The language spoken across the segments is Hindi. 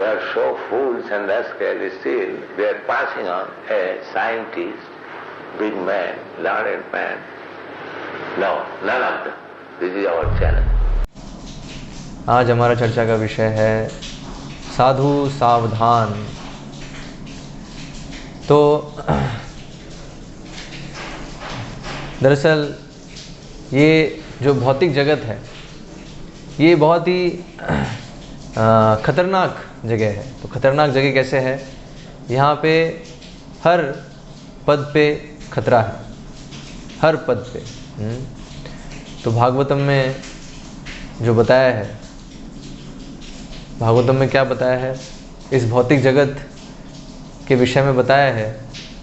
They are so fools and rascals still. They are passing on a scientist, big man, learned man. No, none of them. This is our challenge. आज हमारा चर्चा का विषय है साधु सावधान। तो दरअसल ये जो भौतिक जगत है ये बहुत ही खतरनाक जगह है। तो खतरनाक जगह कैसे है? यहाँ पे हर पद पे खतरा है, हर पद पे। तो भागवतम में जो बताया है, भागवतम में क्या बताया है? इस भौतिक जगत के विषय में बताया है,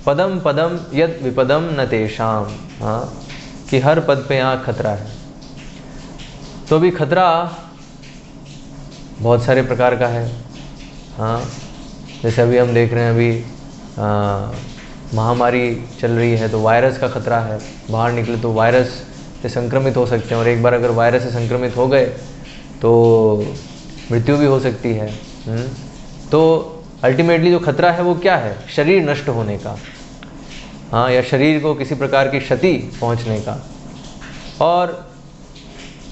पदम पदम यद विपदम न तेषाम। हाँ, कि हर पद पे यहाँ खतरा है। तो अभी खतरा बहुत सारे प्रकार का है। हाँ, जैसे अभी हम देख रहे हैं, अभी महामारी चल रही है तो वायरस का खतरा है। बाहर निकले तो वायरस से संक्रमित हो सकते हैं, और एक बार अगर वायरस से संक्रमित हो गए तो मृत्यु भी हो सकती है। तो अल्टीमेटली जो खतरा है वो क्या है? शरीर नष्ट होने का, हाँ, या शरीर को किसी प्रकार की क्षति पहुंचने का। और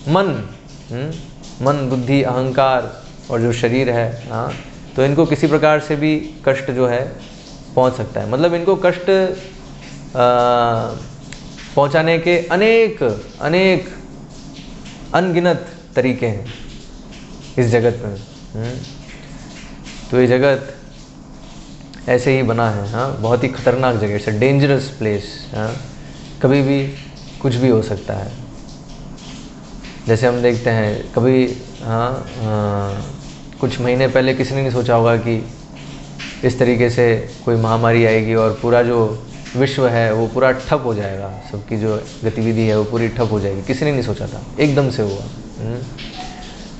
मन, बुद्धि, अहंकार और जो शरीर है, हाँ, तो इनको किसी प्रकार से भी कष्ट जो है पहुंच सकता है। मतलब इनको कष्ट पहुंचाने के अनेक अनगिनत तरीके हैं इस जगत में। तो ये जगत ऐसे ही बना है। हाँ, बहुत ही खतरनाक जगह, इट्स अ डेंजरस प्लेस। हाँ, कभी भी कुछ भी हो सकता है। जैसे हम देखते हैं कभी, कुछ महीने पहले किसी ने नहीं सोचा होगा कि इस तरीके से कोई महामारी आएगी और पूरा जो विश्व है वो पूरा ठप हो जाएगा, सबकी जो गतिविधि है वो पूरी ठप हो जाएगी। किसी ने नहीं सोचा था, एकदम से हुआ।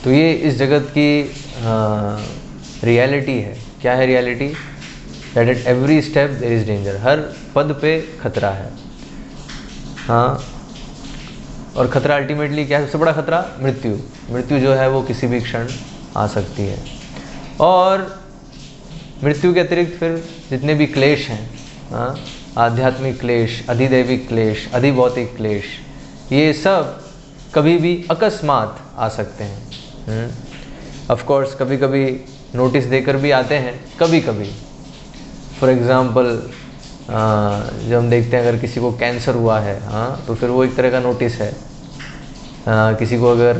तो ये इस जगत की रियलिटी है। क्या है reality? That at every step there is danger. हर पद पे खतरा है। हाँ, और खतरा अल्टीमेटली क्या है? सबसे बड़ा खतरा मृत्यु जो है वो किसी भी क्षण आ सकती है। और मृत्यु के अतिरिक्त फिर जितने भी क्लेश हैं, हाँ, आध्यात्मिक क्लेश, अधिदैविक क्लेश, अधिभौतिक क्लेश, ये सब कभी भी अकस्मात आ सकते हैं। ऑफ कोर्स कभी कभी नोटिस देकर भी आते हैं, कभी कभी। फॉर एग्ज़ाम्पल जब हम देखते हैं अगर किसी को कैंसर हुआ है, हाँ, तो फिर वो एक तरह का नोटिस है। किसी को अगर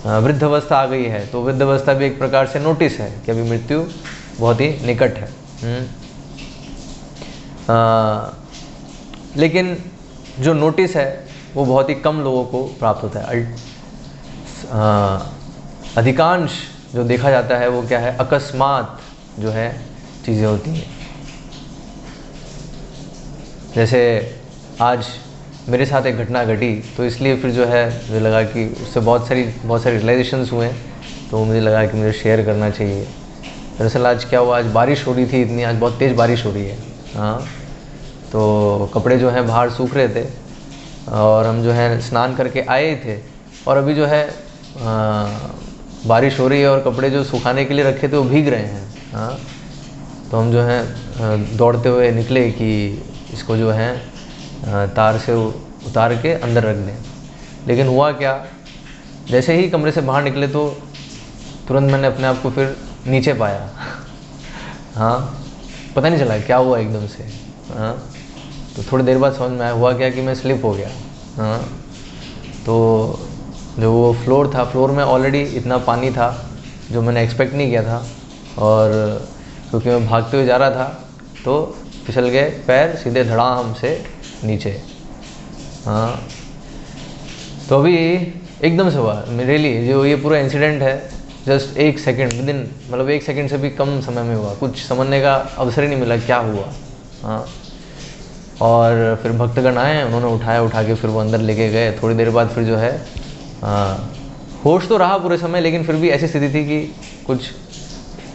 वृद्धावस्था आ गई है तो वृद्धावस्था भी एक प्रकार से नोटिस है कि अभी मृत्यु बहुत ही निकट है। लेकिन जो नोटिस है वो बहुत ही कम लोगों को प्राप्त होता है। अधिकांश जो देखा जाता है वो क्या है? अकस्मात जो है चीज़ें होती हैं। जैसे आज मेरे साथ एक घटना घटी, तो इसलिए फिर जो है मुझे लगा कि उससे बहुत सारी रियलाइजेशंस हुए, तो मुझे लगा कि मुझे शेयर करना चाहिए। दरअसल आज क्या हुआ, आज बारिश हो रही थी इतनी, आज बहुत तेज़ बारिश हो रही है। हाँ, तो कपड़े जो हैं बाहर सूख रहे थे और हम जो है स्नान करके आए थे, और अभी जो है बारिश हो रही है और कपड़े जो सुखाने के लिए रखे थे वो भीग रहे हैं। हाँ, तो हम जो है दौड़ते हुए निकले कि इसको जो है तार से उतार के अंदर रख दें। लेकिन हुआ क्या, जैसे ही कमरे से बाहर निकले तो तुरंत मैंने अपने आप को फिर नीचे पाया। हाँ, पता नहीं चला क्या हुआ एकदम से। हाँ, तो थोड़ी देर बाद समझ में आया हुआ क्या कि मैं स्लिप हो गया। हाँ, तो जो वो फ्लोर था, फ्लोर में ऑलरेडी इतना पानी था जो मैंने एक्सपेक्ट नहीं किया था, और क्योंकि मैं भागते हुए जा रहा था तो फिसल गए पैर सीधे धड़ाम से नीचे। हाँ, तो अभी एकदम से हुआ मेरे लिए जो ये पूरा इंसिडेंट है। जस्ट 1 सेकेंड, विदिन मतलब 1 सेकेंड से भी कम समय में हुआ, कुछ समझने का अवसर ही नहीं मिला क्या हुआ। हाँ, और फिर भक्तगण आए, उन्होंने उठा के फिर वो अंदर लेके गए। थोड़ी देर बाद फिर जो है होश तो रहा पूरे समय, लेकिन फिर भी ऐसी स्थिति थी कि कुछ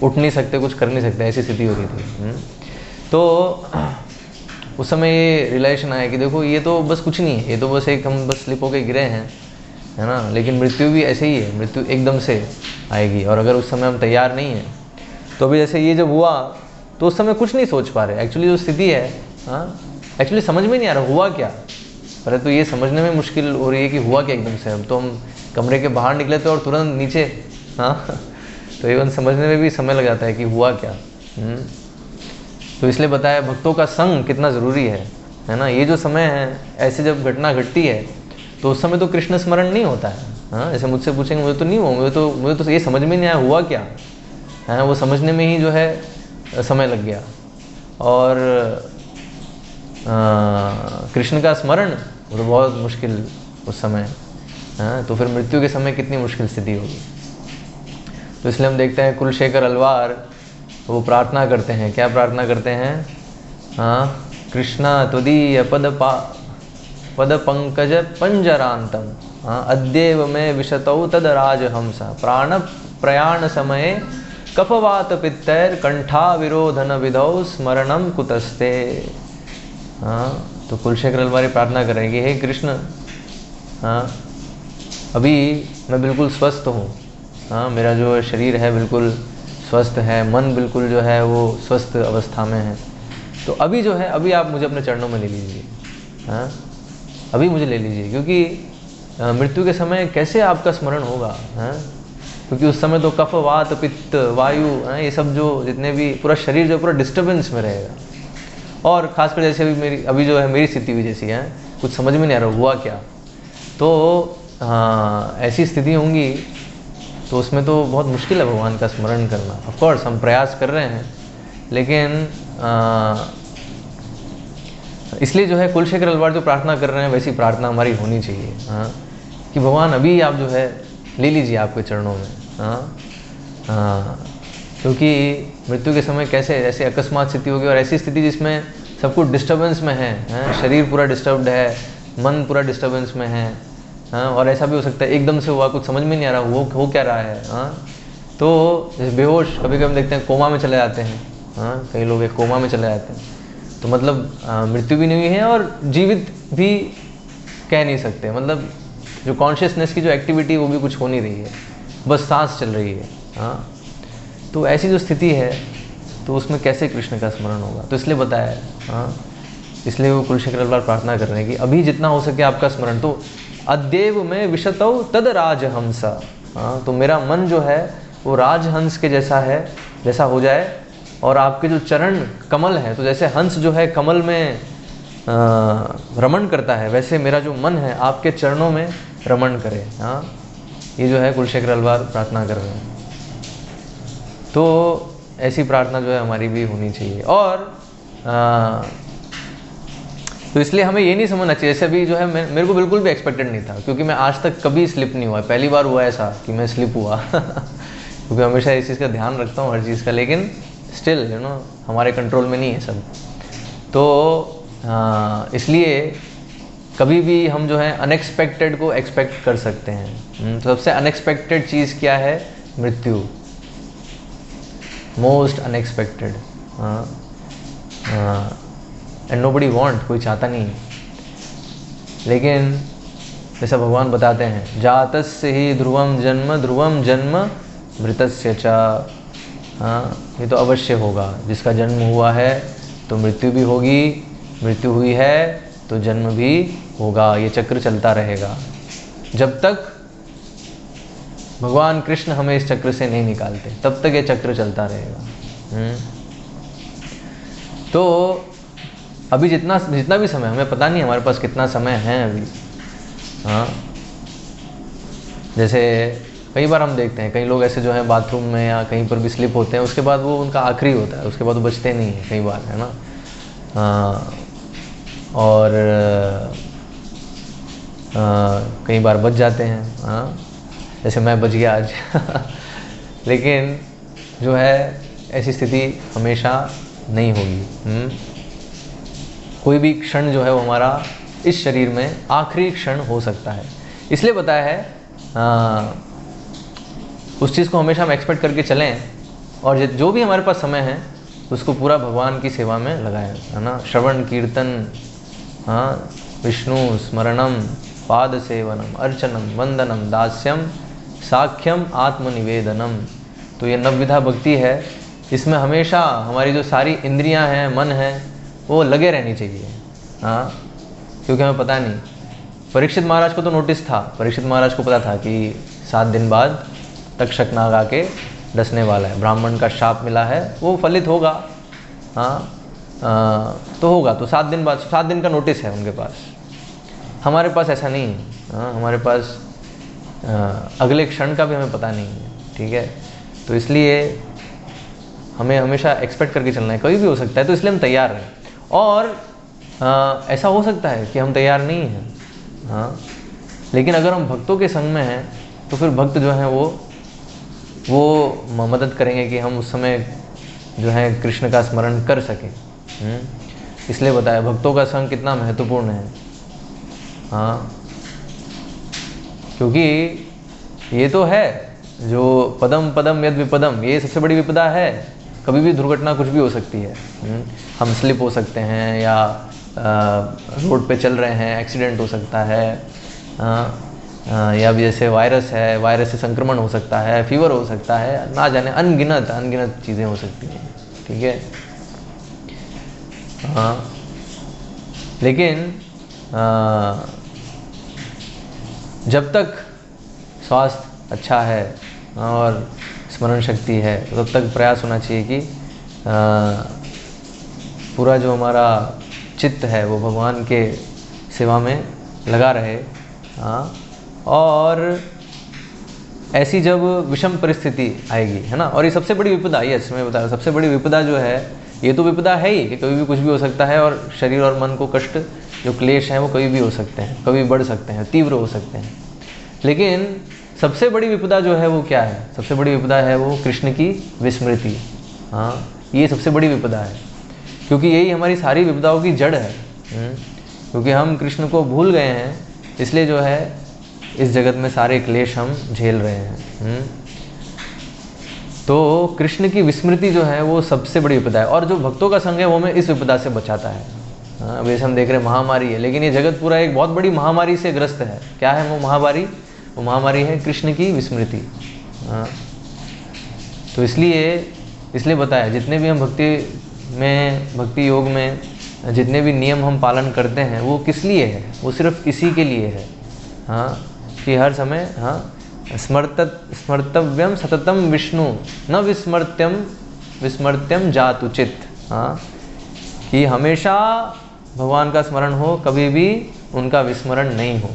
उठ नहीं सकते, कुछ कर नहीं सकते, ऐसी स्थिति हो रही थी। तो उस समय ये रियलाइजेशन आया कि देखो ये तो बस कुछ नहीं है, ये तो बस एक हम बस स्लिप होके गिरे हैं, है ना। लेकिन मृत्यु भी ऐसे ही है, मृत्यु एकदम से आएगी, और अगर उस समय हम तैयार नहीं हैं तो अभी जैसे ये जब हुआ तो उस समय कुछ नहीं सोच पा रहे। एक्चुअली जो स्थिति है, हाँ, एक्चुअली समझ में नहीं आ रहा हुआ क्या। पहले तो ये समझने में मुश्किल हो रही है कि हुआ क्या एकदम से। अब तो हम कमरे के बाहर निकले थे और तुरंत नीचे, हाँ, तो इवन समझने में भी समय लग जाता है कि हुआ क्या। तो इसलिए बताया भक्तों का संग कितना ज़रूरी है ना। ये जो समय है, ऐसे जब घटना घटती है तो उस समय तो कृष्ण स्मरण नहीं होता है। हाँ, जैसे मुझसे पूछेंगे, मुझे तो नहीं हुआ, मुझे तो ये समझ में नहीं आया हुआ क्या है, वो समझने में ही जो है समय लग गया। और कृष्ण का स्मरण वो तो बहुत मुश्किल उस समय। हाँ, तो फिर मृत्यु के समय कितनी मुश्किल स्थिति होगी। तो इसलिए हम देखते हैं कुलशेखर अलवार वो प्रार्थना करते हैं। क्या प्रार्थना करते हैं? हाँ, कृष्णा त्वदीय पद पंकज पंजरांतम, हाँ, अद्येव में विशतौ तद राजहंस प्राण प्रयाण समये कफवात पित्तैर कंठा विरोधन विधौ स्मरणम कुतस्ते। हाँ, तो कुलशेखर अलवारी प्रार्थना करेंगे, हे कृष्ण, हाँ, अभी मैं बिल्कुल स्वस्थ हूँ। हाँ, मेरा जो शरीर है बिल्कुल स्वस्थ है, मन बिल्कुल जो है वो स्वस्थ अवस्था में है। तो अभी जो है, अभी आप मुझे अपने चरणों में ले लीजिए। हाँ, अभी मुझे ले लीजिए, क्योंकि मृत्यु के समय कैसे आपका स्मरण होगा। हाँ, क्योंकि उस समय तो कफ वात पित्त वायु, ये सब जो जितने भी पूरा शरीर जो पूरा डिस्टर्बेंस में रहेगा। और खासकर जैसे अभी जो है मेरी स्थिति भी जैसी है, कुछ समझ में नहीं आ रहा हुआ क्या। तो हाँ, ऐसी स्थिति होंगी तो उसमें तो बहुत मुश्किल है भगवान का स्मरण करना। ऑफ कोर्स हम प्रयास कर रहे हैं, लेकिन इसलिए जो है कुलशेखर अलवार जो प्रार्थना कर रहे हैं वैसी प्रार्थना हमारी होनी चाहिए। हाँ, कि भगवान अभी आप जो है ले लीजिए आपके चरणों में। हाँ, क्योंकि मृत्यु के समय कैसे ऐसे अकस्मात स्थिति होगी, और ऐसी स्थिति जिसमें सब कुछ डिस्टर्बेंस में है, शरीर पूरा डिस्टर्ब्ड है, मन पूरा डिस्टर्बेंस में है। हाँ, और ऐसा भी हो सकता है एकदम से हुआ, कुछ समझ में नहीं आ रहा हो क्या रहा है। हाँ, तो जैसे बेहोश कभी कभी हम देखते हैं कोमा में चले जाते हैं। हाँ, कई लोग एक कोमा में चले जाते हैं, तो मतलब मृत्यु भी नहीं हुई है और जीवित भी कह नहीं सकते। मतलब जो कॉन्शियसनेस की जो एक्टिविटी वो भी कुछ हो नहीं रही है, बस सांस चल रही है। हाँ, तो ऐसी जो स्थिति है तो उसमें कैसे कृष्ण का स्मरण होगा। तो इसलिए बताया। हाँ, इसलिए वो कुलशेखर अलवार प्रार्थना कर रहे हैं कि अभी जितना हो सके आपका स्मरण। तो अद्येव में विशतौ तद राजहंस, हाँ, तो मेरा मन जो है वो राजहंस के जैसा है, जैसा हो जाए। और आपके जो चरण कमल है, तो जैसे हंस जो है कमल में रमण करता है, वैसे मेरा जो मन है आपके चरणों में रमण करे। हाँ, ये जो है कुलशेखर अलवार प्रार्थना कर रहे हैं। तो ऐसी प्रार्थना जो है हमारी भी होनी चाहिए। और तो इसलिए हमें ये नहीं समझना चाहिए, जैसे अभी जो है मेरे को बिल्कुल भी एक्सपेक्टेड नहीं था, क्योंकि मैं आज तक कभी स्लिप नहीं हुआ, पहली बार हुआ ऐसा कि मैं स्लिप हुआ क्योंकि हमेशा इस चीज़ का ध्यान रखता हूँ हर चीज़ का, लेकिन स्टिल हमारे कंट्रोल में नहीं है सब। तो इसलिए कभी भी हम जो है अनएक्सपेक्टेड को एक्सपेक्ट कर सकते हैं। तो सबसे अनएक्सपेक्टेड चीज़ क्या है? मृत्यु, most unexpected. And nobody want, कोई चाहता नहीं। लेकिन जैसा भगवान बताते हैं, जातस्य ही ध्रुवम जन्म मृतस्य च। हाँ, ये तो अवश्य होगा, जिसका जन्म हुआ है तो मृत्यु भी होगी, मृत्यु हुई है तो जन्म भी होगा। ये चक्र चलता रहेगा जब तक भगवान कृष्ण हमें इस चक्र से नहीं निकालते, तब तक ये चक्र चलता रहेगा। तो अभी जितना भी समय, हमें पता नहीं हमारे पास कितना समय है अभी। हाँ, जैसे कई बार हम देखते हैं कई लोग ऐसे जो है बाथरूम में या कहीं पर भी स्लिप होते हैं, उसके बाद वो उनका आखिरी होता है, उसके बाद वो बचते नहीं हैं कई बार, है ना। और कई बार बच जाते हैं। हाँ, जैसे मैं बच गया आज लेकिन जो है ऐसी स्थिति हमेशा नहीं होगी। कोई भी क्षण जो है वो हमारा इस शरीर में आखिरी क्षण हो सकता है। इसलिए बताया है उस चीज़ को हमेशा हम एक्सपेक्ट करके चलें, और जो भी हमारे पास समय है उसको पूरा भगवान की सेवा में लगाएं, है ना। श्रवण कीर्तन, हाँ, विष्णु स्मरणम, पाद सेवनम अर्चनम वंदनम दास्यम साख्यम आत्मनिवेदनम। तो ये नवविधा भक्ति है, इसमें हमेशा हमारी जो सारी इंद्रियां हैं, मन है, वो लगे रहनी चाहिए। हाँ, क्योंकि हमें पता नहीं, परीक्षित महाराज को तो नोटिस था, परीक्षित महाराज को पता था कि 7 दिन बाद तक्षक नाग आके डसने वाला है, ब्राह्मण का शाप मिला है, वो फलित होगा। हाँ, तो होगा, तो 7 दिन बाद, 7 दिन का नोटिस है उनके पास। हमारे पास ऐसा नहीं है। हाँ, हमारे पास अगले क्षण का भी हमें पता नहीं है। ठीक है, तो इसलिए हमें हमेशा एक्सपेक्ट करके चलना है, कभी भी हो सकता है, तो इसलिए हम तैयार रहें। और ऐसा हो सकता है कि हम तैयार नहीं हैं, हाँ, लेकिन अगर हम भक्तों के संग में हैं तो फिर भक्त जो हैं वो मदद करेंगे कि हम उस समय जो है कृष्ण का स्मरण कर सकें। इसलिए बताया भक्तों का संग कितना महत्वपूर्ण है। हाँ, क्योंकि ये तो है जो पदम पदम यद विपदम, ये सबसे बड़ी विपदा है। कभी भी दुर्घटना कुछ भी हो सकती है। हम स्लिप हो सकते हैं, या रोड पे चल रहे हैं, एक्सीडेंट हो सकता है, या भी जैसे वायरस है, वायरस से संक्रमण हो सकता है, फीवर हो सकता है, ना जाने अनगिनत चीज़ें हो सकती हैं। ठीक है, हाँ, लेकिन जब तक स्वास्थ्य अच्छा है और स्मरण शक्ति है, तब तक प्रयास होना चाहिए कि पूरा जो हमारा चित्त है वो भगवान के सेवा में लगा रहे। हाँ, और ऐसी जब विषम परिस्थिति आएगी, है ना, और ये सबसे बड़ी विपदा, यस मैं बता रहा हूँ, सबसे बड़ी विपदा जो है, ये तो विपदा है ही कि कभी भी कुछ भी हो सकता है, और शरीर और मन को कष्ट, जो क्लेश हैं वो कभी भी हो सकते हैं, कभी बढ़ सकते हैं, तीव्र हो सकते हैं। लेकिन सबसे बड़ी विपदा जो है वो क्या है? सबसे बड़ी विपदा है वो कृष्ण की विस्मृति। हाँ, ये सबसे बड़ी विपदा है, क्योंकि यही हमारी सारी विपदाओं की जड़ है। क्योंकि हम कृष्ण को भूल गए हैं, इसलिए जो है इस जगत में सारे क्लेश हम झेल रहे हैं। तो कृष्ण की विस्मृति जो है वो सबसे बड़ी विपदा है, और जो भक्तों का संग है वो हमें इस विपदा से बचाता है। हाँ, वैसे हम देख रहे हैं महामारी है, लेकिन ये जगत पूरा एक बहुत बड़ी महामारी से ग्रस्त है। क्या है वो महामारी? वो महामारी है कृष्ण की विस्मृति। हाँ, तो इसलिए बताया, जितने भी हम भक्ति योग में जितने भी नियम हम पालन करते हैं वो किस लिए है? वो सिर्फ इसी के लिए है। हाँ, कि हर समय स्मर्तव्यम सततम विष्णु न विस्मर्त्यम जात उचित। हाँ, कि हमेशा भगवान का स्मरण हो, कभी भी उनका विस्मरण नहीं हो।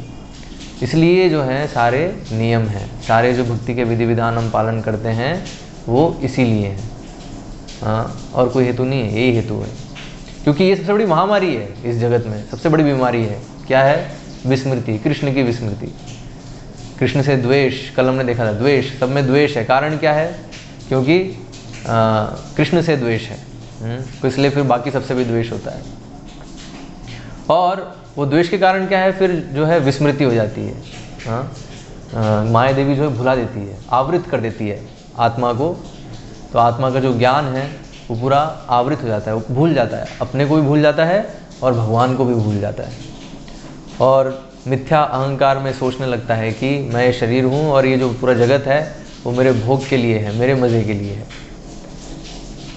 इसलिए जो है सारे नियम हैं, सारे जो भक्ति के विधि विधान हम पालन करते हैं वो इसीलिए हैं। हाँ, और कोई हेतु नहीं है, यही हेतु है। क्योंकि ये सबसे बड़ी महामारी है इस जगत में, सबसे बड़ी बीमारी है। क्या है? विस्मृति, कृष्ण की विस्मृति। कृष्ण से द्वेष, कल हमने देखा था, द्वेष, सब में द्वेष है। कारण क्या है? क्योंकि कृष्ण से द्वेष है, तो इसलिए फिर बाकी सबसे भी द्वेष होता है। और वो द्वेष के कारण क्या है? फिर जो है विस्मृति हो जाती है। हाँ, माया देवी जो है भुला देती है, आवृत कर देती है आत्मा को। तो आत्मा का जो ज्ञान है वो पूरा आवृत हो जाता है, वो भूल जाता है, अपने को भी भूल जाता है और भगवान को भी भूल जाता है। और मिथ्या अहंकार में सोचने लगता है कि मैं शरीर हूँ और ये जो पूरा जगत है वो मेरे भोग के लिए है, मेरे मज़े के लिए है।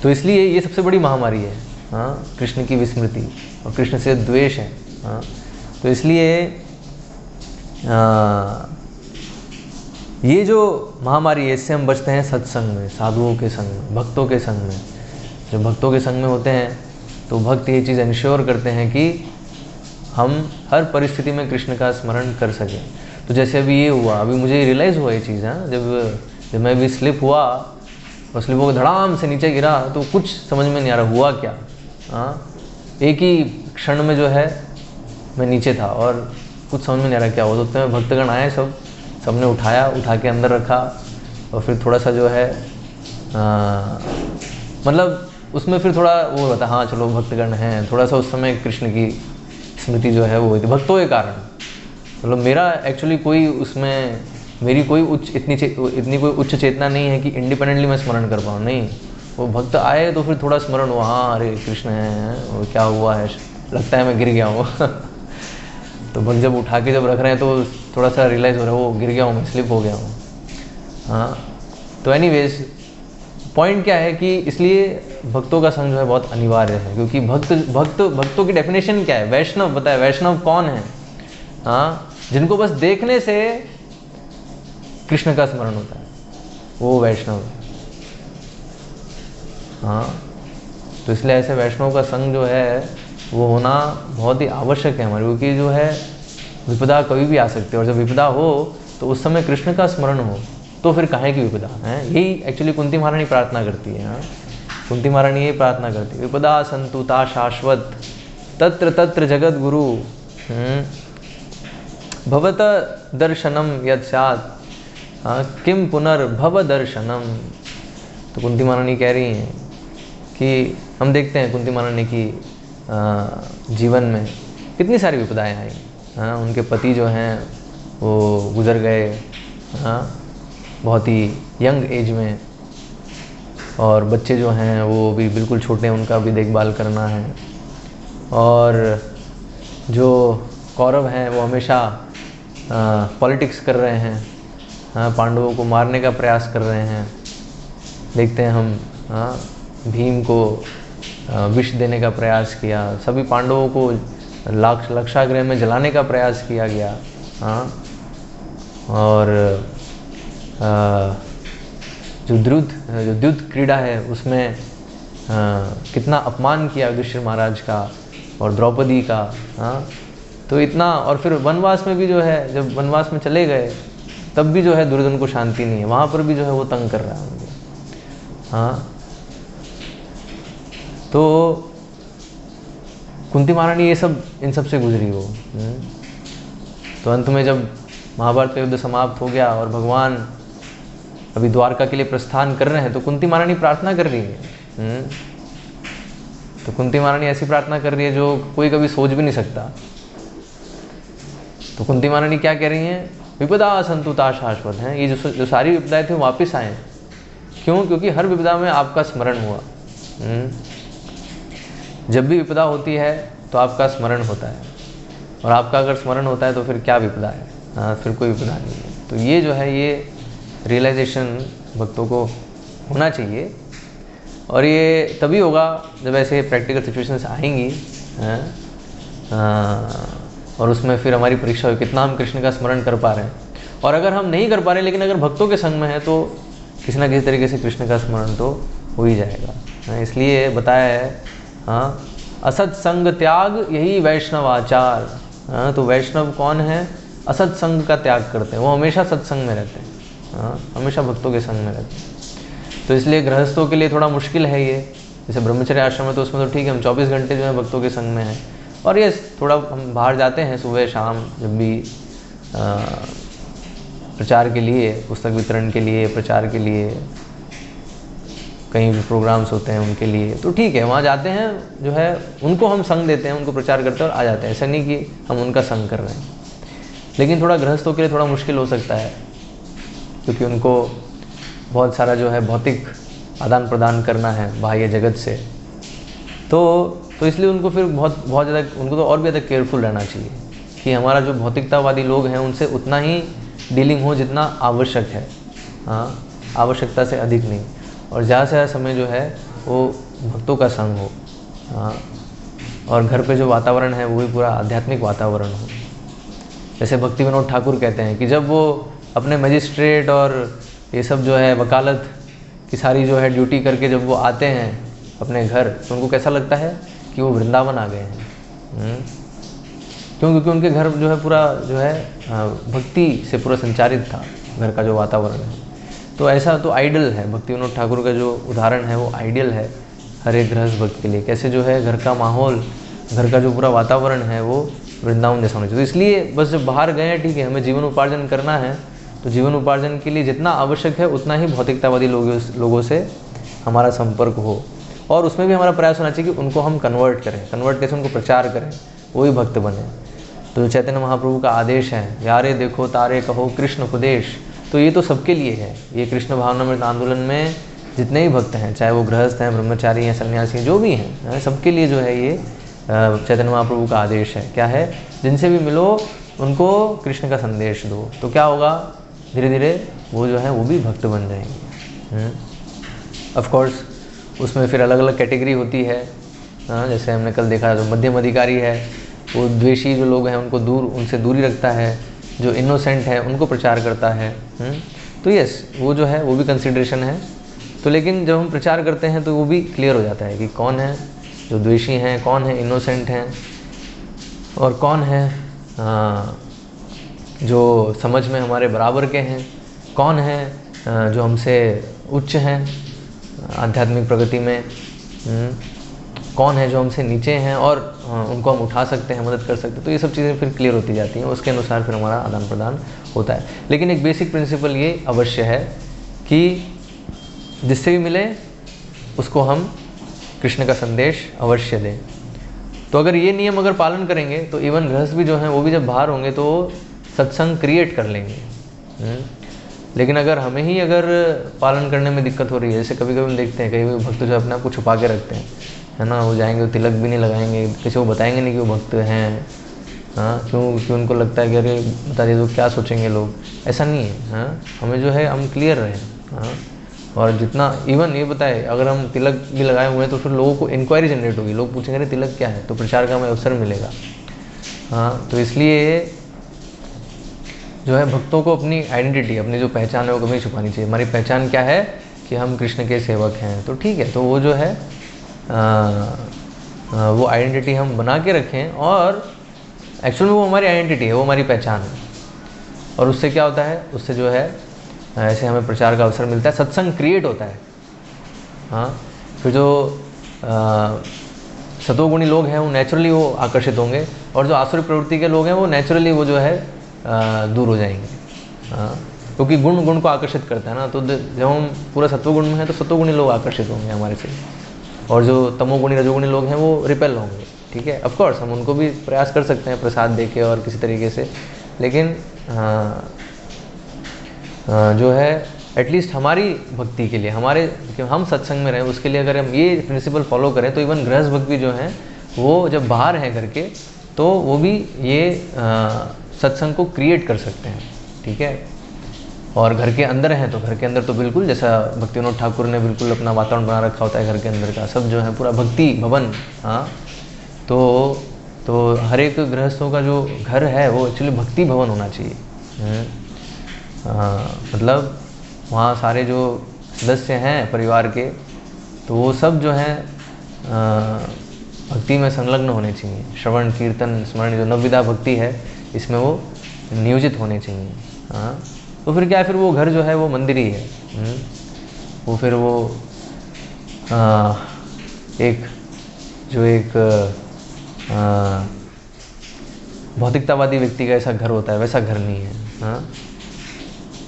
तो इसलिए ये सबसे बड़ी महामारी है। हाँ, कृष्ण की विस्मृति और कृष्ण से द्वेष है। हाँ, तो इसलिए ये जो महामारी है इससे हम बचते हैं सत्संग में, साधुओं के संग में, भक्तों के संग में। जब भक्तों के संग में होते हैं तो भक्त ये चीज़ इंश्योर करते हैं कि हम हर परिस्थिति में कृष्ण का स्मरण कर सकें। तो जैसे अभी ये हुआ, अभी मुझे रियलाइज़ हुआ ये चीज़। हाँ, जब मैं भी स्लिप हुआ और स्लिप होकर धड़ाम से नीचे गिरा तो कुछ समझ में नहीं आ रहा हुआ क्या। हाँ, एक ही क्षण में जो है मैं नीचे था और कुछ समझ में नहीं आ रहा क्या हुआ। तो उतने में भक्तगण आए, सबने उठा के अंदर रखा, और फिर थोड़ा सा जो है मतलब उसमें फिर थोड़ा वो होता, हाँ चलो भक्तगण हैं, थोड़ा सा उस समय कृष्ण की स्मृति जो है वो हुई थी भक्तों के कारण। मतलब मेरा एक्चुअली कोई उसमें मेरी कोई इतनी कोई उच्च चेतना नहीं है कि इंडिपेंडेंटली मैं स्मरण कर पाऊँ। नहीं, वो भक्त आए तो फिर थोड़ा स्मरण हुआ, हाँ अरे कृष्ण है, वो क्या हुआ है, लगता है मैं गिर गया हूँ। तो भक्त जब उठा के जब रख रहे हैं तो थोड़ा सा रियलाइज़ हो रहा है वो गिर गया हूँ मैं, स्लिप हो गया हूँ। हाँ, तो एनीवेज पॉइंट क्या है कि इसलिए भक्तों का संग जो है बहुत अनिवार्य है, क्योंकि भक्तों की डेफिनेशन क्या है? वैष्णव बताए, वैष्णव कौन है? हाँ, जिनको बस देखने से कृष्ण का स्मरण होता है, वो वैष्णव है। हाँ, तो इसलिए ऐसे वैष्णव का संग जो है वो होना बहुत ही आवश्यक है हमारे, क्योंकि जो है विपदा कभी भी आ सकती है, और जब विपदा हो तो उस समय कृष्ण का स्मरण हो, तो फिर काहे की विपदा है? यही एक्चुअली कुंती महारानी प्रार्थना करती है। हाँ, कुंती महारानी यही प्रार्थना करती है, विपदा संतुता शाश्वत तत्र तत्र जगत गुरु भवत दर्शनम यत् स्यात् किम पुनर्भव दर्शनम। तो कुंती महारानी कह रही हैं कि हम देखते हैं कुंती महारानी की जीवन में कितनी सारी विपदाएं आई। हाँ, उनके पति जो हैं वो गुजर गए, हाँ, बहुत ही यंग एज में, और बच्चे जो हैं वो भी बिल्कुल छोटे हैं, उनका भी देखभाल करना है। और जो कौरव हैं वो हमेशा पॉलिटिक्स कर रहे हैं, हाँ, पांडवों को मारने का प्रयास कर रहे हैं। देखते हैं हम, हाँ, भीम को विष देने का प्रयास किया, सभी पांडवों को लक्षागृह में जलाने का प्रयास किया गया। हाँ, और जो द्युत क्रीड़ा है उसमें कितना अपमान किया युधिष्ठिर महाराज का और द्रौपदी का। हाँ, तो इतना, और फिर वनवास में भी जो है, जब वनवास में चले गए तब भी जो है दुर्योधन को शांति नहीं है, वहाँ पर भी जो है वो तंग कर रहा है उनको। हाँ, तो कुंती महारानी ये सब, इन सब से गुजरी वो। तो अंत में जब महाभारत का युद्ध समाप्त हो गया और भगवान अभी द्वारका के लिए प्रस्थान कर रहे हैं, तो कुंती महारानी प्रार्थना कर रही है। तो कुंती महारानी ऐसी प्रार्थना कर रही है जो कोई कभी सोच भी नहीं सकता। तो कुंती महारानी क्या कह रही हैं? विपदा संतुता शाश्वत हैं, ये जो सारी विपदाएं थी वो वापस आए। क्यों? क्योंकि हर विपदा में आपका स्मरण हुआ। जब भी विपदा होती है तो आपका स्मरण होता है, और आपका अगर स्मरण होता है तो फिर क्या विपदा है? हाँ, फिर कोई विपदा नहीं है। तो ये जो है, ये रियलाइजेशन भक्तों को होना चाहिए, और ये तभी होगा जब ऐसे प्रैक्टिकल सिचुएशंस आएंगी। और उसमें फिर हमारी परीक्षा हो, कितना हम कृष्ण का स्मरण कर पा रहे हैं। और अगर हम नहीं कर पा रहे, लेकिन अगर भक्तों के संग में है, तो किसी ना किसी तरीके से कृष्ण का स्मरण तो हो ही जाएगा। इसलिए बताया है, हाँ, असत संग त्याग यही वैष्णव आचार। हाँ, तो वैष्णव कौन है? असत संग का त्याग करते हैं, वो हमेशा सत्संग में रहते हैं। हाँ, हमेशा भक्तों के संग में रहते हैं। तो इसलिए गृहस्थों के लिए थोड़ा मुश्किल है ये। जैसे ब्रह्मचर्य आश्रम है तो उसमें तो ठीक है, हम 24 घंटे जो है भक्तों के संग में हैं। और ये थोड़ा हम बाहर जाते हैं सुबह शाम, जब भी प्रचार के लिए, पुस्तक वितरण के लिए, प्रचार के लिए, कहीं भी प्रोग्राम्स होते हैं उनके लिए, तो ठीक है, वहाँ जाते हैं, जो है उनको हम संग देते हैं, उनको प्रचार करते हैं और आ जाते हैं। ऐसा नहीं कि हम उनका संग कर रहे हैं। लेकिन थोड़ा गृहस्थों के लिए थोड़ा मुश्किल हो सकता है, क्योंकि उनको बहुत सारा जो है भौतिक आदान प्रदान करना है बाह्य जगत से। तो इसलिए उनको फिर बहुत ज़्यादा, उनको तो और भी ज़्यादा केयरफुल रहना चाहिए कि हमारा जो भौतिकतावादी लोग हैं उनसे उतना ही डीलिंग हो जितना आवश्यक है। हाँ, आवश्यकता से अधिक नहीं, और ज़्यादा से ज़्यादा समय जो है वो भक्तों का संग हो। हाँ, और घर पे जो वातावरण है वो भी पूरा आध्यात्मिक वातावरण हो। जैसे भक्ति विनोद ठाकुर कहते हैं कि जब वो अपने मजिस्ट्रेट और ये सब जो है वकालत की सारी जो है ड्यूटी करके जब वो आते हैं अपने घर, तो उनको कैसा लगता है कि वो वृंदावन आ गए हैं। क्यों? क्योंकि उनके घर जो है पूरा जो है भक्ति से पूरा संचारित था, घर का जो वातावरण है। तो ऐसा तो आइडियल है, भक्ति विनोद ठाकुर का जो उदाहरण है वो आइडियल है हर एक गृहस्थ भक्त के लिए। कैसे जो है घर का माहौल, घर का जो पूरा वातावरण है वो वृंदावन जैसा होना चाहिए। तो इसलिए बस जब बाहर गए हैं, ठीक है, हमें जीवन उपार्जन करना है, तो जीवन उपार्जन के लिए जितना आवश्यक है उतना ही भौतिकतावादी लोगों से हमारा संपर्क हो, और उसमें भी हमारा प्रयास होना चाहिए कि उनको हम कन्वर्ट करें। कन्वर्ट कैसे? उनको प्रचार करें, वही भक्त बने। तो जो चैतन्य महाप्रभु का आदेश है, यारे देखो तारे कहो कृष्ण उपदेश, तो ये तो सबके लिए है। ये कृष्ण भावनामृत आंदोलन में जितने ही भक्त हैं, चाहे वो गृहस्थ हैं, ब्रह्मचारी हैं, सन्यासी हैं, जो भी हैं, सबके लिए जो है ये चैतन्य महाप्रभु का आदेश है। क्या है? जिनसे भी मिलो उनको कृष्ण का संदेश दो। तो क्या होगा, धीरे धीरे वो जो है वो भी भक्त बन जाएंगे। ऑफ कोर्स उसमें फिर अलग अलग कैटेगरी होती है। जैसे हमने कल देखा, जो मध्यम अधिकारी है वो द्वेषी जो लोग हैं उनको उनसे दूरी रखता है, जो इनोसेंट है उनको प्रचार करता है। तो यस, वो जो है वो भी कंसिडरेशन है। तो लेकिन जब हम प्रचार करते हैं तो वो भी क्लियर हो जाता है कि कौन है जो द्वेषी हैं, कौन है इनोसेंट हैं, और कौन है जो समझ में हमारे बराबर के हैं, कौन है जो हमसे उच्च हैं आध्यात्मिक प्रगति में, कौन है जो हमसे नीचे हैं और उनको हम उठा सकते हैं, मदद कर सकते हैं। तो ये सब चीज़ें फिर क्लियर होती जाती हैं, उसके अनुसार फिर हमारा आदान प्रदान होता है। लेकिन एक बेसिक प्रिंसिपल ये अवश्य है कि जिससे भी मिले उसको हम कृष्ण का संदेश अवश्य दें। तो अगर ये नियम अगर पालन करेंगे तो इवन गृहस्थ भी जो हैं वो भी जब बाहर होंगे तो सत्संग क्रिएट कर लेंगे। लेकिन अगर हमें ही अगर पालन करने में दिक्कत हो रही है, जैसे कभी कभी हम देखते हैं कई भक्त जो अपने आप को छुपा के रखते हैं, है ना, वो जाएंगे तो तिलक भी नहीं लगाएंगे, किसी को बताएंगे नहीं कि वो भक्त हैं। क्यों उनको लगता है कि अरे बता दिए तो क्या सोचेंगे लोग। ऐसा नहीं है। हमें जो है हम क्लियर रहें। और जितना इवन ये बताए, अगर हम तिलक भी लगाए हुए हैं तो फिर लोगों को इंक्वायरी जनरेट होगी, लोग पूछेंगे अरे तिलक क्या है, तो प्रचार का हमें अवसर मिलेगा। तो इसलिए जो है भक्तों को अपनी आइडेंटिटी, अपनी जो पहचान है वो कभी छुपानी चाहिए। हमारी पहचान क्या है कि हम कृष्ण के सेवक हैं, तो ठीक है, तो वो जो है वो आइडेंटिटी हम बना के रखें। और एक्चुअल में वो हमारी आइडेंटिटी है, वो हमारी पहचान है। और उससे क्या होता है, उससे जो है ऐसे हमें प्रचार का अवसर मिलता है, सत्संग क्रिएट होता है। फिर जो सतोगुणी लोग हैं वो नेचुरली वो आकर्षित होंगे, और जो आसुरी प्रवृत्ति के लोग हैं वो नेचुरली वो जो है दूर हो जाएंगे। क्योंकि गुण को आकर्षित करता है ना। तो जब हम पूरा सत्वगुण में हैं तो सतोगुणी लोग आकर्षित होंगे हमारे से, और जो तमोगुणी रजोगुणी लोग हैं वो रिपेल होंगे। ठीक है, ऑफ कोर्स हम उनको भी प्रयास कर सकते हैं प्रसाद देके और किसी तरीके से, लेकिन जो है एटलीस्ट हमारी भक्ति के लिए, हमारे कि हम सत्संग में रहें, उसके लिए अगर हम ये प्रिंसिपल फॉलो करें तो इवन गृहस्थ भक्त भी जो हैं वो जब बाहर हैं घर के तो वो भी ये सत्संग को क्रिएट कर सकते हैं। ठीक है, और घर के अंदर हैं तो घर के अंदर तो बिल्कुल, जैसा भक्ति विनोद ठाकुर ने बिल्कुल अपना वातावरण बना रखा होता है घर के अंदर का, सब जो है पूरा भक्ति भवन। तो हर एक गृहस्थों का जो घर है वो एक्चुअली भक्ति भवन होना चाहिए। मतलब वहाँ सारे जो सदस्य हैं परिवार के, तो वो सब जो हैं भक्ति में संलग्न होने चाहिए। श्रवण कीर्तन स्मरण जो नवविधा भक्ति है इसमें वो नियोजित होने चाहिए। तो फिर क्या है, फिर वो घर जो है वो मंदिर ही है। वो फिर वो एक भौतिकतावादी व्यक्ति का ऐसा घर होता है वैसा घर नहीं है।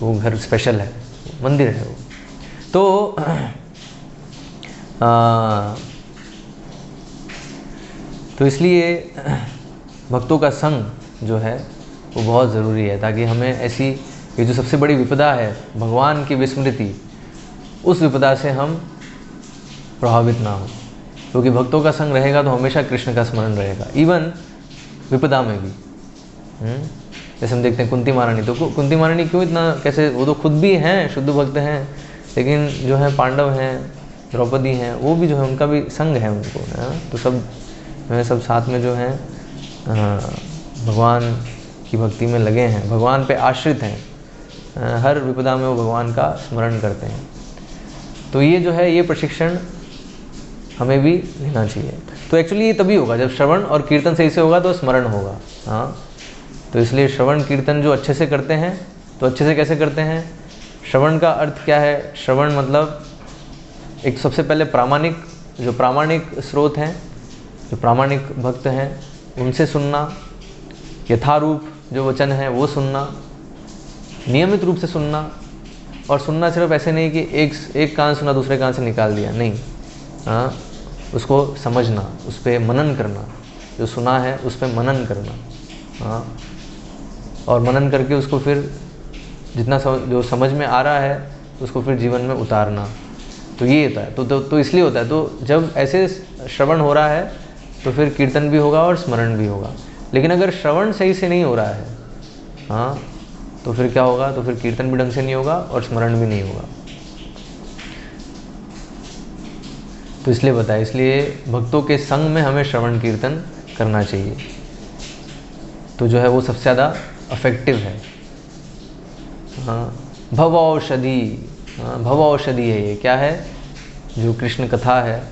वो घर स्पेशल है, मंदिर है वो। तो इसलिए भक्तों का संग जो है वो बहुत ज़रूरी है, ताकि हमें ऐसी ये जो सबसे बड़ी विपदा है भगवान की विस्मृति, उस विपदा से हम प्रभावित ना हो। क्योंकि भक्तों का संग रहेगा तो हमेशा कृष्ण का स्मरण रहेगा, इवन विपदा में भी। जैसे हम देखते हैं कुंती महारानी, तो कुंती महारानी क्यों इतना कैसे, वो तो खुद भी हैं शुद्ध भक्त हैं, लेकिन जो है पांडव हैं, द्रौपदी हैं, वो भी जो है उनका भी संग है उनको। तो सब साथ में जो हैं भगवान की भक्ति में लगे हैं, भगवान पे आश्रित हैं, हर विपदा में वो भगवान का स्मरण करते हैं। तो ये जो है ये प्रशिक्षण हमें भी लेना चाहिए। तो एक्चुअली ये तभी होगा जब श्रवण और कीर्तन सही से होगा तो स्मरण होगा। तो इसलिए श्रवण कीर्तन जो अच्छे से करते हैं, तो अच्छे से कैसे करते हैं, श्रवण का अर्थ क्या है, श्रवण मतलब एक सबसे पहले प्रामाणिक स्रोत हैं, जो प्रामाणिक भक्त हैं उनसे सुनना, यथारूप जो वचन है वो सुनना, नियमित रूप से सुनना। और सुनना सिर्फ ऐसे नहीं कि एक कान सुना दूसरे कान से निकाल दिया, नहीं। उसको समझना, उस पर मनन करना, जो सुना है उस पर मनन करना। और मनन करके उसको फिर जितना जो समझ में आ रहा है उसको फिर जीवन में उतारना। तो ये होता है। तो इसलिए होता है। तो जब ऐसे श्रवण हो रहा है तो फिर कीर्तन भी होगा और स्मरण भी होगा। लेकिन अगर श्रवण सही से नहीं हो रहा है, हाँ, तो फिर क्या होगा? तो फिर कीर्तन भी ढंग से नहीं होगा और स्मरण भी नहीं होगा। तो इसलिए बताया, इसलिए भक्तों के संग में हमें श्रवण कीर्तन करना चाहिए, तो जो है वो सबसे ज़्यादा अफेक्टिव है। हाँ, भव औषधि, हाँ, भव औषधि है ये। क्या है? जो कृष्ण कथा है,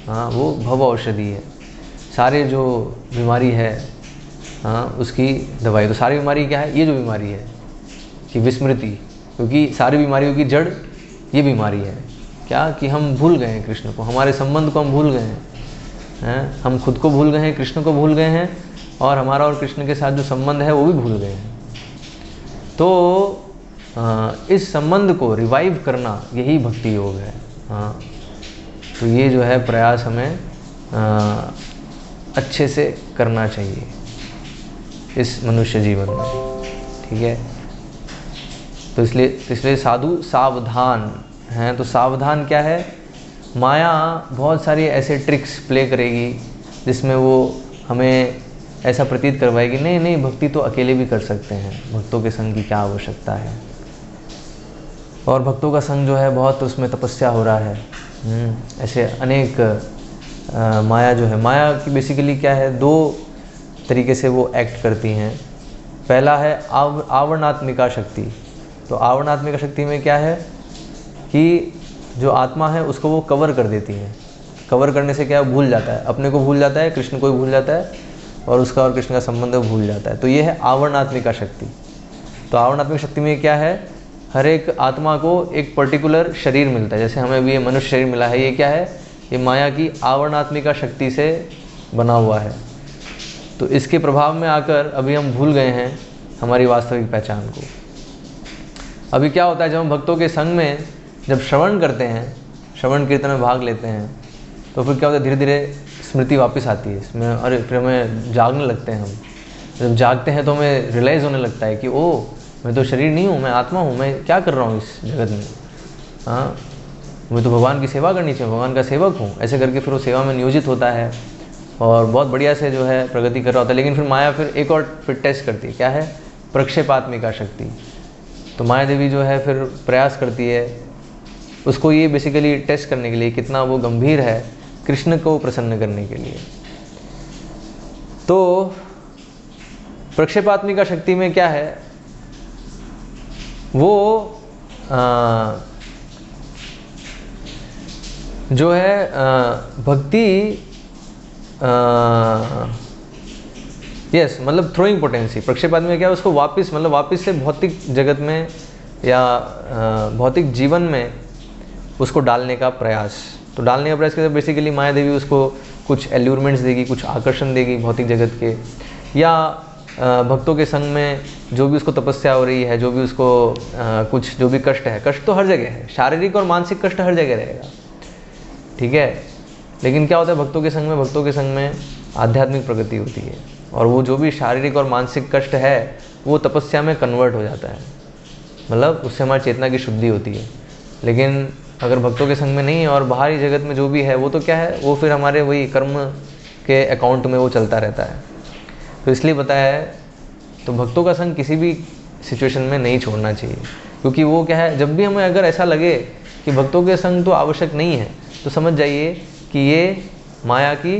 हाँ, वो भव औषधि है। सारे जो बीमारी है, हाँ, उसकी दवाई। तो सारी बीमारी क्या है? ये जो बीमारी है कि विस्मृति, क्योंकि सारी बीमारियों की जड़ ये बीमारी है। क्या? कि हम भूल गए हैं कृष्ण को, हमारे संबंध को हम भूल गए हैं, हम खुद को भूल गए हैं, कृष्ण को भूल गए हैं, और हमारा और कृष्ण के साथ जो संबंध है वो भी भूल गए हैं। तो इस संबंध को रिवाइव करना यही भक्ति योग है। हाँ, तो ये जो है प्रयास हमें अच्छे से करना चाहिए इस मनुष्य जीवन में, ठीक है। तो इसलिए साधु सावधान हैं। तो सावधान क्या है? माया बहुत सारी ऐसे ट्रिक्स प्ले करेगी जिसमें वो हमें ऐसा प्रतीत करवाएगी, नहीं नहीं, भक्ति तो अकेले भी कर सकते हैं, भक्तों के संग की क्या आवश्यकता है। और भक्तों का संग जो है बहुत उसमें तपस्या हो रहा है। ऐसे अनेक माया जो है, माया की बेसिकली क्या है? दो तरीके से वो एक्ट करती हैं। पहला है आवरणात्मिका शक्ति। तो आवरणात्मिका शक्ति में क्या है कि जो आत्मा है उसको वो कवर कर देती है। कवर करने से क्या भूल जाता है? अपने को भूल जाता है, कृष्ण को भी भूल जाता है, और उसका और कृष्ण का संबंध भूल जाता है। तो ये है आवरणात्मिका शक्ति। तो आवरणात्मिक शक्ति में क्या है? हर एक आत्मा को एक पर्टिकुलर शरीर मिलता है। जैसे हमें भी ये मनुष्य शरीर मिला है, ये क्या है? ये माया की आवरणात्मिका शक्ति से बना हुआ है। तो इसके प्रभाव में आकर अभी हम भूल गए हैं हमारी वास्तविक पहचान को। अभी क्या होता है, जब हम भक्तों के संग में जब श्रवण करते हैं, श्रवण कीर्तन में भाग लेते हैं, तो फिर क्या होता है? धीरे धीरे स्मृति वापस आती है इसमें। अरे फिर हमें जागने लगते हैं। हम जब जागते हैं तो हमें रियलाइज़ होने लगता है कि ओ, मैं तो शरीर नहीं हूँ, मैं आत्मा हूँ, मैं क्या कर रहा हूँ इस जगत में। हाँ, मैं तो भगवान की सेवा करनी चाहिए, भगवान का सेवक हूँ। ऐसे करके फिर वो सेवा में नियोजित होता है और बहुत बढ़िया से जो है प्रगति कर रहा होता है। लेकिन फिर माया फिर एक और फिर टेस्ट करती है। क्या है? प्रक्षेपात्मिका शक्ति। तो माया देवी जो है फिर प्रयास करती है उसको ये बेसिकली टेस्ट करने के लिए कितना वो गंभीर है, कृष्ण को प्रसन्न करने के लिए। तो प्रक्षेपात्मिका शक्ति में क्या है? वो जो है भक्ति, यस, मतलब थ्रोइंग पोटेंसी। प्रक्षेपात्मिका में क्या है? उसको वापस, मतलब वापस से भौतिक जगत में या भौतिक जीवन में उसको डालने का प्रयास। तो डालने का प्रयास करते बेसिकली माया देवी उसको कुछ एल्यूरमेंट्स देगी, कुछ आकर्षण देगी भौतिक जगत के, या भक्तों के संग में जो भी उसको तपस्या हो रही है, जो भी उसको कुछ जो भी कष्ट है, कष्ट तो हर जगह है, शारीरिक और मानसिक कष्ट हर जगह रहेगा, ठीक है। लेकिन क्या होता है भक्तों के संग में आध्यात्मिक प्रगति होती है, और वो जो भी शारीरिक और मानसिक कष्ट है वो तपस्या में कन्वर्ट हो जाता है, मतलब उससे हमारी चेतना की शुद्धि होती है। लेकिन अगर भक्तों के संग में नहीं है और बाहरी जगत में जो भी है वो तो क्या है, वो फिर हमारे वही कर्म के अकाउंट में वो चलता रहता है। तो इसलिए बताया है, तो भक्तों का संग किसी भी सिचुएशन में नहीं छोड़ना चाहिए, क्योंकि वो क्या है, जब भी हमें अगर ऐसा लगे कि भक्तों के संग तो आवश्यक नहीं है, तो समझ जाइए कि ये माया की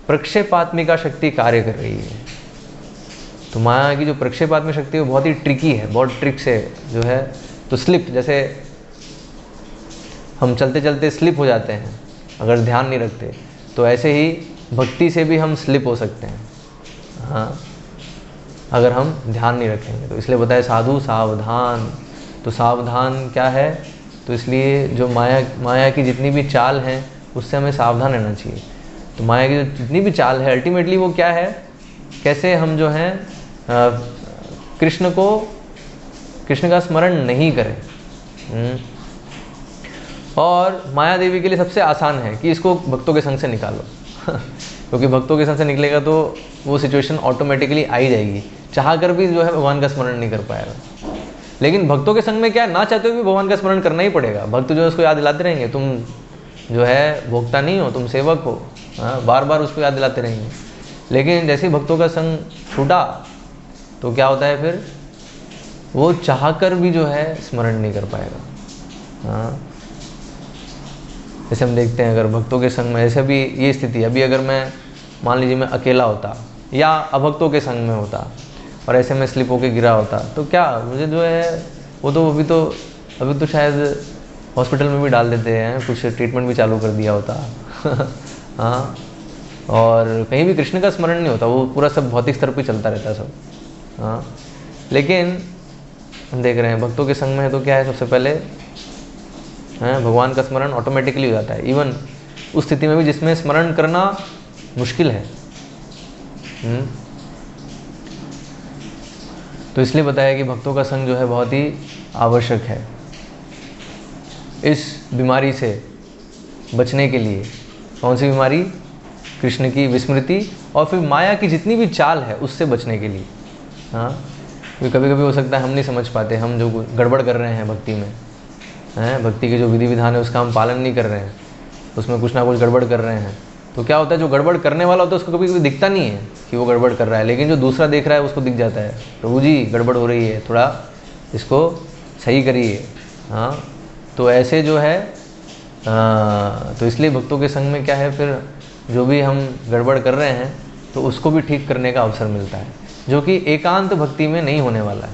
प्रक्षेपात्मिका शक्ति कार्य कर रही है। तो माया की जो प्रक्षेपात्मिक शक्ति है वो बहुत ही ट्रिकी है, बहुत ट्रिक से जो है। तो स्लिप, जैसे हम चलते चलते स्लिप हो जाते हैं अगर ध्यान नहीं रखते, तो ऐसे ही भक्ति से भी हम स्लिप हो सकते हैं, हाँ, अगर हम ध्यान नहीं रखेंगे। तो इसलिए बताया साधु सावधान। तो सावधान क्या है? तो इसलिए जो माया की जितनी भी चाल हैं उससे हमें सावधान रहना चाहिए। तो माया की जो जितनी भी चाल है अल्टीमेटली वो क्या है, कैसे हम जो हैं कृष्ण का स्मरण नहीं करें। और माया देवी के लिए सबसे आसान है कि इसको भक्तों के संग से निकालो क्योंकि भक्तों के संग से निकलेगा तो वो सिचुएशन ऑटोमेटिकली आ ही जाएगी, चाह कर भी जो है भगवान का स्मरण नहीं कर पाएगा। लेकिन भक्तों के संग में क्या है, ना चाहते हुए भी भगवान का स्मरण करना ही पड़ेगा। भक्त जो है उसको याद दिलाते रहेंगे, तुम जो है भोक्ता नहीं हो, तुम सेवक हो, हाँ, बार बार उसको याद दिलाते रहेंगे। लेकिन जैसे ही भक्तों का संग छूटा तो क्या होता है फिर, वो चाहकर भी जो है स्मरण नहीं कर पाएगा। हाँ, जैसे हम देखते हैं अगर भक्तों के संग में, ऐसे अभी ये स्थिति है, अभी अगर मैं मान लीजिए मैं अकेला होता या अभक्तों के संग में होता और ऐसे में स्लिप होके गिरा होता, तो क्या मुझे जो है वो तो अभी तो शायद हॉस्पिटल में भी डाल देते हैं, कुछ ट्रीटमेंट भी चालू कर दिया होता। हाँ, और कहीं भी कृष्ण का स्मरण नहीं होता, वो पूरा सब भौतिक स्तर पे चलता रहता है सब। हाँ, लेकिन हम देख रहे हैं भक्तों के संग में है तो क्या है, सबसे पहले भगवान का स्मरण ऑटोमेटिकली हो जाता है, इवन उस स्थिति में भी जिसमें स्मरण करना मुश्किल है। तो इसलिए बताया कि भक्तों का संग जो है बहुत ही आवश्यक है इस बीमारी से बचने के लिए। कौन सी बीमारी? कृष्ण की विस्मृति और फिर माया की जितनी भी चाल है उससे बचने के लिए। हाँ, कभी कभी हो सकता है हम नहीं समझ पाते, हम जो गड़बड़ कर रहे हैं भक्ति में, भक्ति के जो विधि विधान है उसका हम पालन नहीं कर रहे हैं, उसमें कुछ ना कुछ गड़बड़ कर रहे हैं। तो क्या होता है, जो गड़बड़ करने वाला होता है उसको कभी कभी दिखता नहीं है कि वो गड़बड़ कर रहा है, लेकिन जो दूसरा देख रहा है उसको दिख जाता है, प्रभु जी गड़बड़ हो रही है, थोड़ा इसको सही करिए। हाँ, तो ऐसे जो है तो इसलिए भक्तों के संग में क्या है, फिर जो भी हम गड़बड़ कर रहे हैं तो उसको भी ठीक करने का अवसर मिलता है, जो कि एकांत भक्ति में नहीं होने वाला है।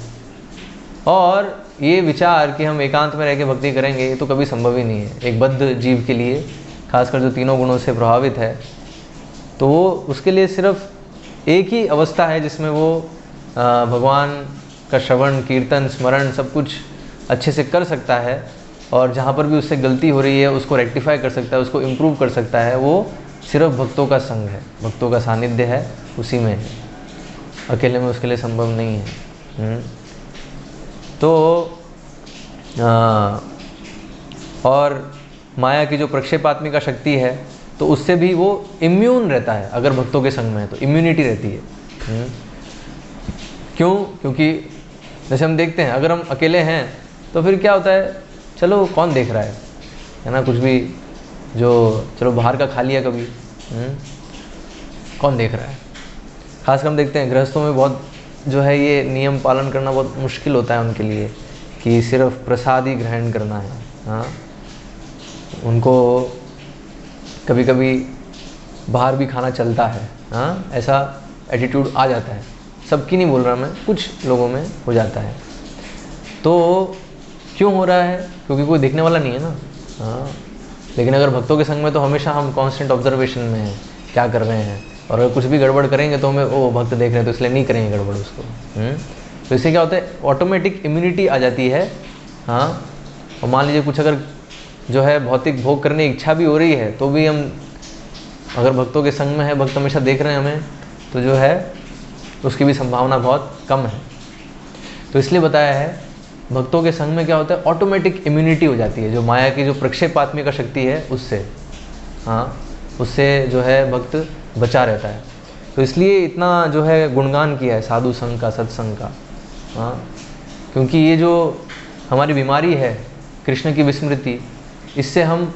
और ये विचार कि हम एकांत में रह के भक्ति करेंगे ये तो कभी संभव ही नहीं है एक बद्ध जीव के लिए, खासकर जो तीनों गुणों से प्रभावित है। तो वो उसके लिए सिर्फ एक ही अवस्था है जिसमें वो भगवान का श्रवण कीर्तन स्मरण सब कुछ अच्छे से कर सकता है, और जहाँ पर भी उससे गलती हो रही है उसको रेक्टिफाई कर सकता है, उसको इम्प्रूव कर सकता है, वो सिर्फ भक्तों का संग है, भक्तों का सानिध्य है, उसी में है, अकेले में उसके लिए संभव नहीं है। तो और माया की जो प्रक्षेपात्मिका शक्ति है तो उससे भी वो इम्यून रहता है, अगर भक्तों के संग में है तो इम्यूनिटी रहती है। क्यों? क्योंकि जैसे हम देखते हैं अगर हम अकेले हैं तो फिर क्या होता है, चलो कौन देख रहा है ना, कुछ भी जो चलो बाहर का खा लिया कभी, कौन देख रहा है। खासकर हम देखते हैं गृहस्थों में बहुत जो है ये नियम पालन करना बहुत मुश्किल होता है उनके लिए कि सिर्फ प्रसाद ही ग्रहण करना है। हाँ, उनको कभी कभी बाहर भी खाना चलता है। हाँ, ऐसा एटीट्यूड आ जाता है, सबकी नहीं बोल रहा मैं, कुछ लोगों में हो जाता है। तो क्यों हो रहा है? क्योंकि कोई देखने वाला नहीं है ना। हाँ, लेकिन अगर भक्तों के संग में तो हमेशा हम कांस्टेंट ऑब्जर्वेशन में हैं, क्या कर रहे हैं, और अगर कुछ भी गड़बड़ करेंगे तो हमें ओ भक्त देख रहे हैं तो इसलिए नहीं करेंगे गड़बड़ उसको। तो इससे क्या होता है, ऑटोमेटिक इम्यूनिटी आ जाती है। हाँ, और मान लीजिए कुछ अगर जो है भौतिक भोग करने की इच्छा भी हो रही है तो भी हम अगर भक्तों के संग में है, भक्त हमेशा देख रहे हैं हमें, तो जो है उसकी भी संभावना बहुत कम है। तो इसलिए बताया है भक्तों के संग में क्या होता है, ऑटोमेटिक इम्यूनिटी हो जाती है, जो माया की जो प्रक्षेपात्मिका शक्ति है उससे। हाँ, उससे जो है भक्त बचा रहता है। तो इसलिए इतना जो है गुणगान किया है साधु संग का, सत्संग का। हाँ, क्योंकि ये जो हमारी बीमारी है कृष्ण की विस्मृति, इससे हम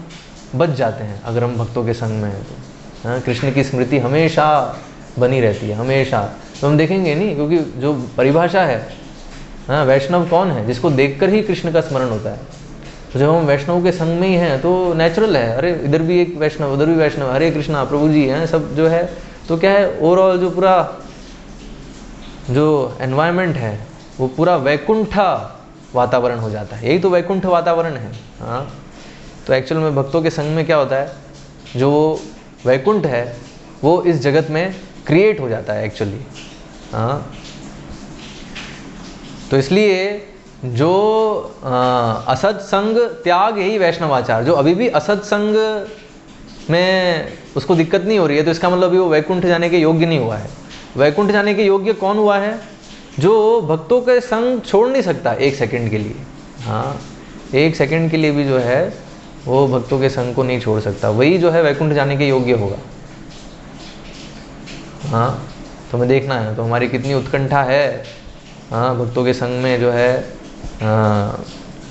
बच जाते हैं अगर हम भक्तों के संग में हैं तो। हाँ, कृष्ण की स्मृति हमेशा बनी रहती है, हमेशा। तो हम देखेंगे नहीं, क्योंकि जो परिभाषा है, हाँ, वैष्णव कौन है? जिसको देखकर ही कृष्ण का स्मरण होता है। तो जब हम वैष्णव के संग में ही हैं तो नेचुरल है, अरे इधर भी एक वैष्णव, उधर भी वैष्णव, हरे कृष्णा प्रभु जी हैं सब जो है। तो क्या है, ओवरऑल जो पूरा जो एनवायरनमेंट है वो पूरा वैकुंठा वातावरण हो जाता है। यही तो वैकुंठ वातावरण है। हाँ, तो एक्चुअल में भक्तों के संग में क्या होता है, जो वैकुंठ है वो इस जगत में क्रिएट हो जाता है एक्चुअली। हाँ, तो इसलिए जो असत संग त्याग यही वैष्णवाचार, जो अभी भी असत संग में उसको दिक्कत नहीं हो रही है, तो इसका मतलब अभी वो वैकुंठ जाने के योग्य नहीं हुआ है। वैकुंठ जाने के योग्य कौन हुआ है? जो भक्तों के संग छोड़ नहीं सकता एक सेकंड के लिए। हाँ, एक सेकंड के लिए भी जो है वो भक्तों के संग को नहीं छोड़ सकता, वही जो है वैकुंठ जाने के योग्य होगा। हाँ, तो हमें देखना है तो हमारी कितनी उत्कंठा है। हाँ, भक्तों के संग में जो है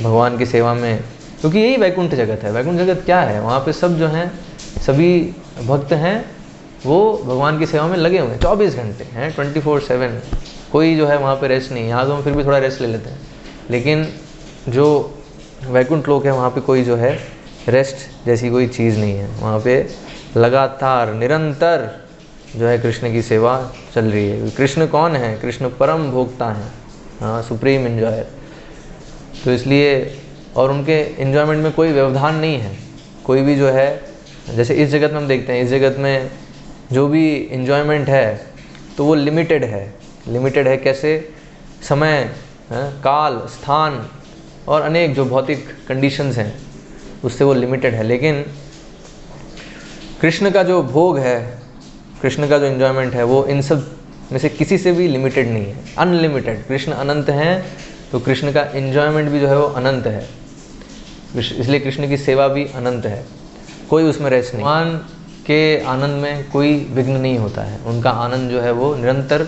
भगवान की सेवा में, क्योंकि यही वैकुंठ जगत है। वैकुंठ जगत क्या है? वहाँ पे सब जो हैं, सभी भक्त हैं वो भगवान की सेवा में लगे हुए हैं 24 घंटे हैं, 24/7। कोई जो है वहाँ पे रेस्ट नहीं। यहाँ तो हम फिर भी थोड़ा रेस्ट ले लेते हैं, लेकिन जो वैकुंठ लोक है वहाँ पे कोई जो है रेस्ट जैसी कोई चीज़ नहीं है। वहाँ पे लगातार निरंतर जो है कृष्ण की सेवा चल रही है। कृष्ण कौन है? कृष्ण परम भोक्ता हैं, हाँ, सुप्रीम एंजॉयर। तो इसलिए, और उनके एंजॉयमेंट में कोई व्यवधान नहीं है। कोई भी जो है, जैसे इस जगत में हम देखते हैं, इस जगत में जो भी एंजॉयमेंट है तो वो लिमिटेड है। लिमिटेड है कैसे? समय, काल, स्थान और अनेक जो भौतिक कंडीशंस हैं उससे वो लिमिटेड है। लेकिन कृष्ण का जो भोग है, कृष्ण का जो एंजॉयमेंट है, वो इन सब में से किसी से भी लिमिटेड नहीं है, अनलिमिटेड। कृष्ण अनंत हैं, तो कृष्ण का एंजॉयमेंट भी जो है वो अनंत है। इसलिए कृष्ण की सेवा भी अनंत है, कोई उसमें रेस्ट नहीं। भगवान के आनंद में कोई विघ्न नहीं होता है। उनका आनंद जो है वो निरंतर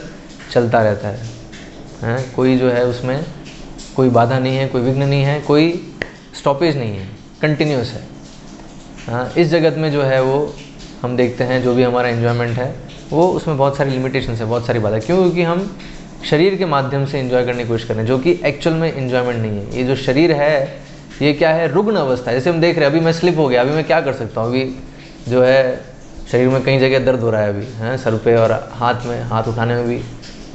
चलता रहता है, कोई जो है उसमें कोई बाधा नहीं है, कोई विघ्न नहीं है, कोई स्टॉपेज नहीं है, कंटिन्यूस है। हाँ, इस जगत में जो है वो हम देखते हैं जो भी हमारा एंजॉयमेंट है वो उसमें बहुत सारी लिमिटेशंस है, बहुत सारी बाधा। क्यों? क्योंकि हम शरीर के माध्यम से एंजॉय करने की कोशिश कर रहे हैं, जो कि एक्चुअल में एंजॉयमेंट नहीं है। ये जो शरीर है ये क्या है? रुग्ण अवस्था है। जैसे हम देख रहे हैं, अभी मैं स्लिप हो गया, अभी मैं क्या कर सकता हूँ? अभी जो है शरीर में कई जगह दर्द हो रहा है, अभी है सर पे और हाथ में, हाथ उठाने में भी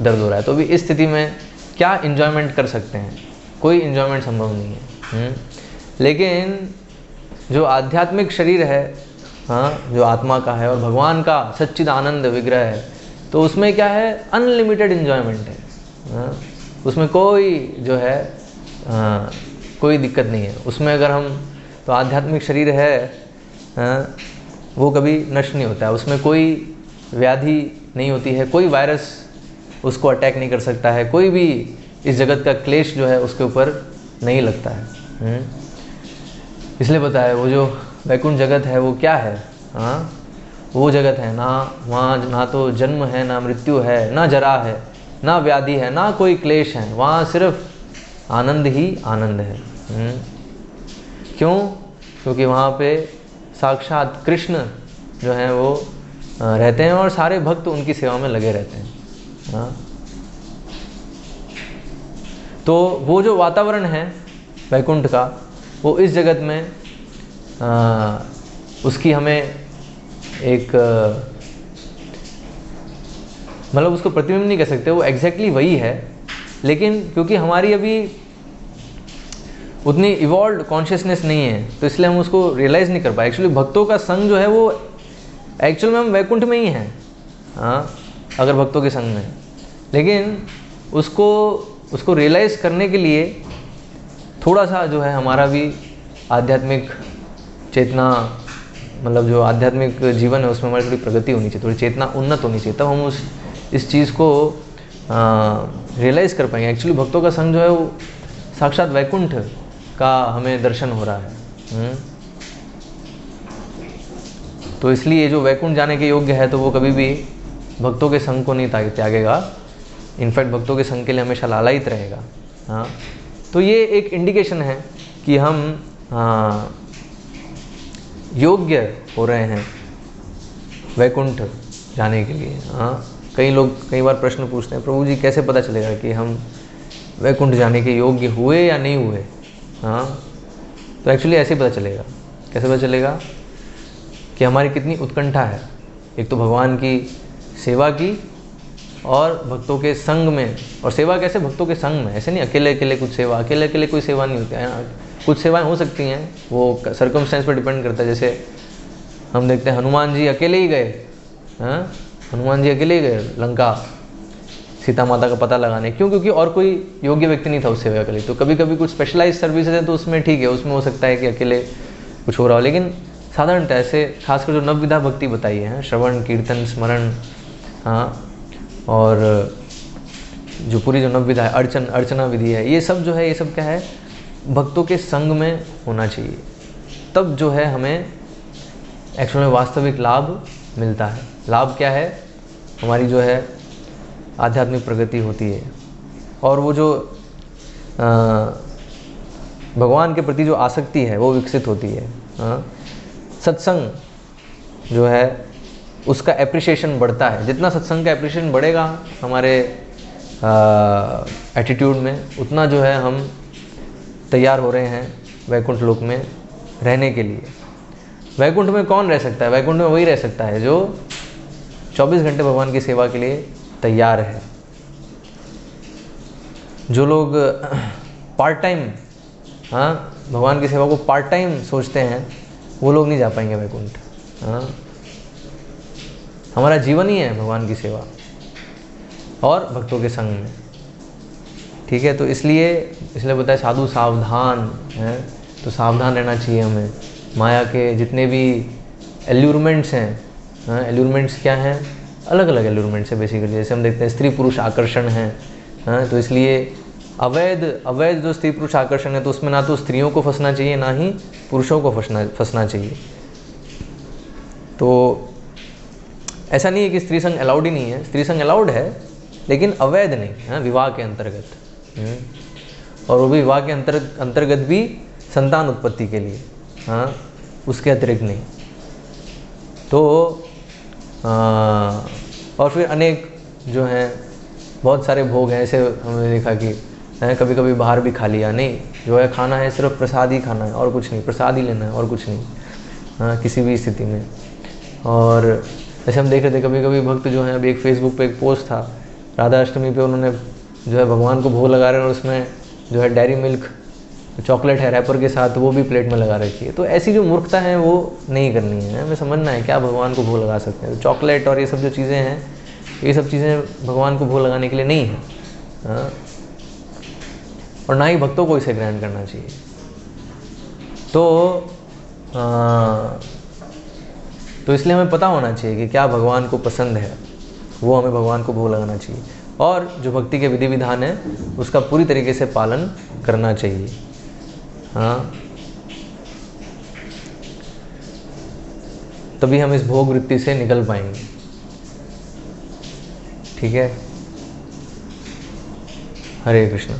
दर्द हो रहा है। तो अभी इस स्थिति में क्या एंजॉयमेंट कर सकते हैं? कोई एंजॉयमेंट संभव नहीं है। लेकिन जो आध्यात्मिक शरीर है, हाँ, जो आत्मा का है और भगवान का सच्चिद आनंद विग्रह है, तो उसमें क्या है? अनलिमिटेड एंजॉयमेंट है। हाँ, उसमें कोई जो है कोई दिक्कत नहीं है उसमें। अगर हम, तो आध्यात्मिक शरीर है, हाँ, वो कभी नष्ट नहीं होता है। उसमें कोई व्याधि नहीं होती है, कोई वायरस उसको अटैक नहीं कर सकता है, कोई भी इस जगत का क्लेश जो है उसके ऊपर नहीं लगता है। इसलिए पता है वो जो वैकुंठ जगत है वो क्या है? हाँ, वो जगत है ना, वहाँ ना तो जन्म है, ना मृत्यु है, ना जरा है, ना व्याधि है, ना कोई क्लेश है। वहाँ सिर्फ आनंद ही आनंद है। क्यों? क्योंकि वहाँ पे साक्षात कृष्ण जो हैं वो रहते हैं और सारे भक्त उनकी सेवा में लगे रहते हैं। हाँ, तो वो जो वातावरण है वैकुंठ का, वो इस जगत में उसकी हमें एक मतलब उसको प्रतिबिंब नहीं कह सकते, वो एग्जैक्टली वही है। लेकिन क्योंकि हमारी अभी उतनी इवॉल्व कॉन्शियसनेस नहीं है, तो इसलिए हम उसको रियलाइज़ नहीं कर पाए। एक्चुअली भक्तों का संग जो है वो एक्चुअल में हम वैकुंठ में ही हैं, हाँ, अगर भक्तों के संग में। लेकिन उसको रियलाइज़ करने के लिए थोड़ा सा जो है हमारा भी आध्यात्मिक चेतना, मतलब जो आध्यात्मिक जीवन है उसमें हमारी थोड़ी प्रगति होनी चाहिए, थोड़ी चेतना उन्नत होनी चाहिए, तब हम इस चीज़ को रियलाइज़ कर पाएंगे। एक्चुअली भक्तों का संग जो है वो साक्षात वैकुंठ का हमें दर्शन हो रहा है। तो इसलिए जो वैकुंठ जाने के योग्य है तो वो कभी भी भक्तों के संग को नहीं त्यागेगा, इनफैक्ट भक्तों के संग के लिए हमेशा लालायित रहेगा। हाँ, तो ये एक इंडिकेशन है कि हम योग्य हो रहे हैं वैकुंठ जाने के लिए। हाँ, कई लोग कई बार प्रश्न पूछते हैं, प्रभु जी कैसे पता चलेगा कि हम वैकुंठ जाने के योग्य हुए या नहीं हुए? हाँ, तो एक्चुअली ऐसे ही पता चलेगा। कैसे पता चलेगा? कि हमारी कितनी उत्कंठा है, एक तो भगवान की सेवा की और भक्तों के संग में। और सेवा कैसे? भक्तों के संग में, ऐसे नहीं अकेले अकेले कुछ सेवा, अकेले अकेले कोई सेवा नहीं होती है। कुछ सेवाएं हो सकती हैं, वो सर्कमस्टेंस पर डिपेंड करता है। जैसे हम देखते हैं हनुमान जी अकेले ही गए, हाँ, हनुमान जी अकेले ही गए लंका सीता माता का पता लगाने। क्यों? क्योंकि और कोई योग्य व्यक्ति नहीं था उस सेवा के लिए। तो कभी कभी कुछ स्पेशलाइज सर्विसेज है तो उसमें ठीक है, उसमें हो सकता है कि अकेले कुछ हो रहा हो। लेकिन साधारणतः ऐसे खासकर जो नवविधा भक्ति बताई है, श्रवण कीर्तन स्मरण, हाँ, और जो पूरी जो नवविधा है, अर्चना विधि है, ये सब जो है, ये सब क्या है? भक्तों के संग में होना चाहिए। तब जो है हमें एक्चुअल में वास्तविक लाभ मिलता है। लाभ क्या है? हमारी जो है आध्यात्मिक प्रगति होती है और वो जो भगवान के प्रति जो आसक्ति है वो विकसित होती है। हाँ, सत्संग जो है उसका एप्रिसिएशन बढ़ता है। जितना सत्संग का एप्रिसिएशन बढ़ेगा हमारे एटीट्यूड में, उतना जो है हम तैयार हो रहे हैं वैकुंठ लोक में रहने के लिए। वैकुंठ में कौन रह सकता है? वैकुंठ में वही रह सकता है जो 24 घंटे भगवान की सेवा के लिए तैयार है। जो लोग पार्ट टाइम, हाँ, भगवान की सेवा को पार्ट टाइम सोचते हैं, वो लोग नहीं जा पाएंगे वैकुंठ। हाँ, हमारा जीवन ही है भगवान की सेवा और भक्तों के संग में। ठीक है, तो इसलिए बताया साधु सावधान है, तो सावधान रहना चाहिए हमें। माया के जितने भी एल्यूरमेंट्स हैं, हाँ, एल्यूरमेंट्स क्या हैं? अलग अलग एल्यूरमेंट्स है बेसिकली। जैसे हम देखते हैं स्त्री पुरुष आकर्षण है, हाँ, तो इसलिए अवैध जो स्त्री पुरुष आकर्षण है, तो उसमें ना तो स्त्रियों को फंसना चाहिए, ना ही पुरुषों को फंसना चाहिए। तो ऐसा नहीं है कि स्त्री संग अलाउड ही नहीं है, स्त्री संग अलाउड है, लेकिन अवैध नहीं, हाँ, विवाह के अंतर्गत। और वो भी विवाह के अंतर्गत भी संतान उत्पत्ति के लिए, हाँ, उसके अतिरिक्त नहीं। तो और फिर अनेक जो हैं बहुत सारे भोग हैं। ऐसे हमने देखा कि कभी कभी बाहर भी खा लिया, नहीं, जो है खाना है सिर्फ प्रसाद ही खाना है और कुछ नहीं, प्रसाद ही लेना है और कुछ नहीं, हाँ, किसी भी स्थिति में। और जैसे हम देख रहे थे कभी कभी भक्त जो हैं, अभी एक फेसबुक पे एक पोस्ट था, राधा अष्टमी पे उन्होंने जो है भगवान को भोग लगा रहे हैं और उसमें जो है डेयरी मिल्क चॉकलेट है रैपर के साथ, वो भी प्लेट में लगा रखी है। तो ऐसी जो मूर्खता है वो नहीं करनी है, हमें समझना है क्या भगवान को भोग लगा सकते हैं। तो चॉकलेट और ये सब जो चीज़ें हैं, ये सब चीज़ें भगवान को भोग लगाने के लिए नहीं है, हाँ, और ना ही भक्तों को इसे ग्रहण करना चाहिए। तो इसलिए हमें पता होना चाहिए कि क्या भगवान को पसंद है, वो हमें भगवान को भोग लगाना चाहिए, और जो भक्ति के विधि विधान है उसका पूरी तरीके से पालन करना चाहिए। हाँ, तभी हम इस भोग वृत्ति से निकल पाएंगे। ठीक है, हरे कृष्ण।